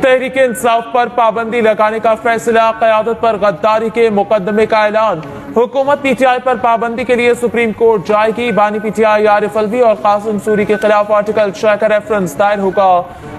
तहरीक इंसाफ पर पाबंदी लगाने का फैसला, क़यादत पर गद्दारी के मुकदमे का ऐलान। हुकूमत पीटीआई पर पाबंदी के लिए सुप्रीम कोर्ट जाएगी। बानी पीटीआई आरिफ अलवी और कासिम सूरी के खिलाफ आर्टिकल 6 का रेफरेंस दायर होगा।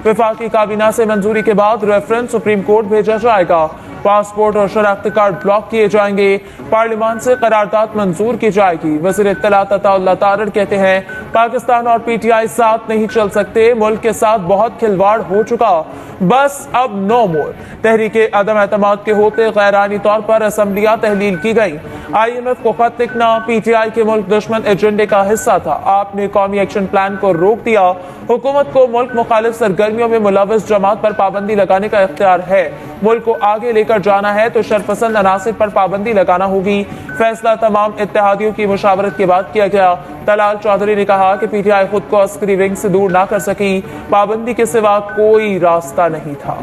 वफाकी काबीना से मंजूरी के बाद रेफरेंस सुप्रीम कोर्ट भेजा जाएगा। पासपोर्ट और शनाख्ती कार्ड ब्लॉक किए जाएंगे। पार्लियामान से करारदाद मंजूर की जाएगी। वज़ीर इत्तलात अताउल्लाह तारड़ कहते हैं, पाकिस्तान और पीटीआई साथ नहीं चल सकते। मुल्क के साथ बहुत खिलवाड़ हो चुका, बस अब नो मोर। तहरीके अदम एतमाद के होते गैर आईनी तौर पर असम्बलियां तहलील की गई। IMF को खत लिखना पीटीआई के मुल्क दुश्मन एजेंडे का हिस्सा था। आपने कौमी एक्शन प्लान को रोक दिया। हुकूमत को मुल्क मुखालिफ सरगर्मियों में मुलव्वस जमात पर पाबंदी लगाने का इख्तियार है। मुल्क को आगे लेकर जाना है तो शरपसंद अनासिर पर पाबंदी लगाना होगी। फैसला तमाम इत्तेहादियों की मुशावरत के बाद किया गया। तलाल चौधरी ने कहा कि पीटीआई खुद को अस्करी विंग से दूर ना कर सकी। पाबंदी के सिवा कोई रास्ता नहीं था।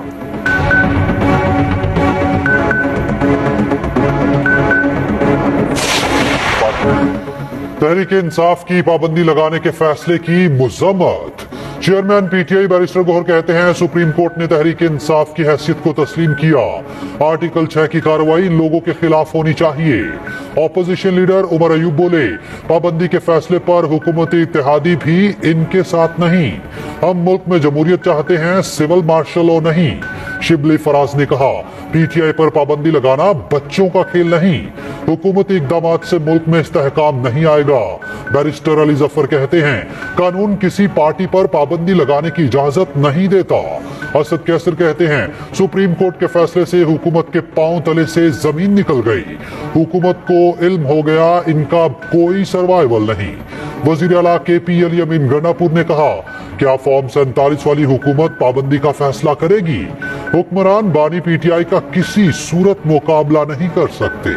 तहरीक इंसाफ की पाबंदी लगाने के फैसले की मज़म्मत। चेयरमैन पीटीआई बैरिस्टर गौहर कहते हैं, सुप्रीम कोर्ट ने तहरीक इंसाफ की हैसियत को तस्लीम किया। आर्टिकल 6 की कार्रवाई इन लोगों के खिलाफ होनी चाहिए। ऑपोजिशन लीडर उमर अयूब बोले, पाबंदी के फैसले पर हुकूमत इत्तेहादी भी इनके साथ नहीं। हम मुल्क में जमहूरियत चाहते हैं, सिविल मार्शल लॉ नहीं। शिबली फराज ने कहा, पीटीआई पर पाबंदी लगाना बच्चों का खेल नहीं। हुकूमती इक़दामात से मुल्क में इस्तेहकाम नहीं आएगा। बैरिस्टर अली जफर कहते हैं, कानून किसी पार्टी पर पाबंदी लगाने की इजाजत नहीं देता। असद कैसर कहते हैं, सुप्रीम कोर्ट के फैसले से हुकूमत के पांव तले से जमीन निकल गई। हुकूमत को इल्म हो गया इनका कोई सर्वाइवल नहीं। वजीर आला KP अली अमीन गंडापुर ने कहा, क्या फॉर्म 47 वाली हुकूमत पाबंदी का फैसला करेगी? हुक्मरान बानी पीटीआई का किसी सूरत मुकाबला नहीं कर सकते।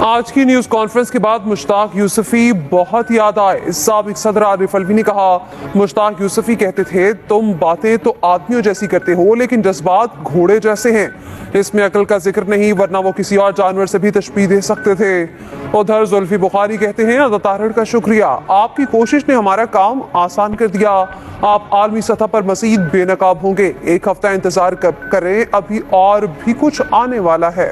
आज की न्यूज कॉन्फ्रेंस के बाद मुश्ताक यूसुफी बहुत याद आए। साबिक सदर आरिफ अलवी ने कहा, मुश्ताक यूसुफी कहते थे, तुम बातें तो आदमियों जैसी करते हो लेकिन जज्बात घोड़े जैसे हैं। इसमें अकल का जिक्र नहीं, वरना वो किसी और जानवर से भी तशबीह दे सकते थे। उधर जुल्फी बुखारी कहते हैं, अदा तारड़ का शुक्रिया, आपकी कोशिश ने हमारा काम आसान कर दिया। आप आलमी सतह पर मजीद बेनकाब होंगे। एक हफ्ता इंतजार करें, अभी और भी कुछ आने वाला है।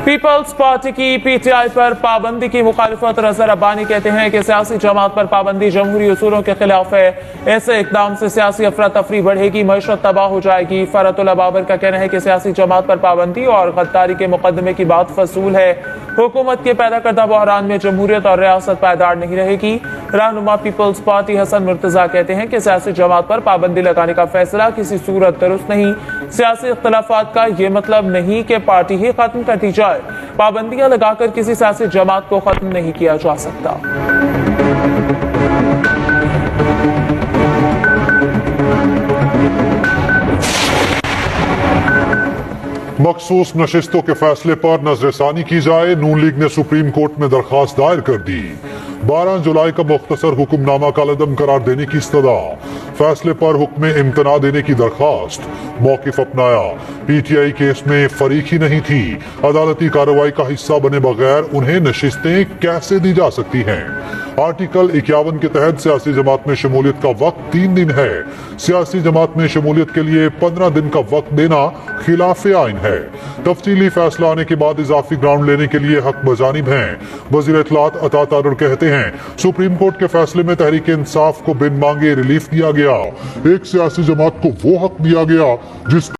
पीपल्स पार्टी की पीटीआई पर पाबंदी की मुखालिफत। रज़ा रब्बानी कहते हैं कि सियासी जमात पर पाबंदी जमहूरी उसूलों के खिलाफ है। ऐसे इकदाम से सियासी अफरा तफरी बढ़ेगी, मईशत तबाह हो जाएगी। फरतुल्लाह बाबर का कहना है कि सियासी जमात पर पाबंदी और गद्दारी के मुकदमे की बात फसूल है। हुकूमत के पैदा करदा बहरान में जमहूरियत और रियासत पायदार नहीं रहेगी। रहनुमा पीपल्स पार्टी हसन मुर्तजा कहते हैं कि सियासी जमात पर पाबंदी लगाने का फैसला किसी सूरत दुरुस्त नहीं। सियासी इख्तलाफात का ये मतलब नहीं कि पार्टी ही खत्म कर दी जाए। पाबंदियां लगाकर किसी सियासी जमात को खत्म नहीं किया जा सकता। मखसूस नशिस्तों के फैसले पर नजरसानी की जाए। नून लीग ने सुप्रीम कोर्ट में दरखास्त दायर कर दी। 12 जुलाई का मुख्तसर हुक्मनामा कालअदम करार देने की इस्तदा। फैसले पर हुक्म इम्तना देने की दरखास्त। मौकिफ अपनाया, पीटीआई केस में फरीक ही नहीं थी। अदालती कार्रवाई का हिस्सा बने बगैर उन्हें नशिस्तें कैसे दी जा सकती हैं? आर्टिकल 51 के तहत सियासी जमात में शमूलियत का वक्त 3 दिन है। सियासी जमात में शमूलियत के लिए 15 दिन का वक्त देना खिलाफ आइन है। तफसीली फैसला आने के बाद इजाफी ग्राउंड लेने के लिए हक बजानिब हैं। वज़ीर इत्तलात अता तारड़ कहते हैं, सुप्रीम कोर्ट के फैसले में तहरीक इंसाफ को बिन मांगे रिलीफ दिया गया। एक सियासी जमात को वो हक दिया गया जिस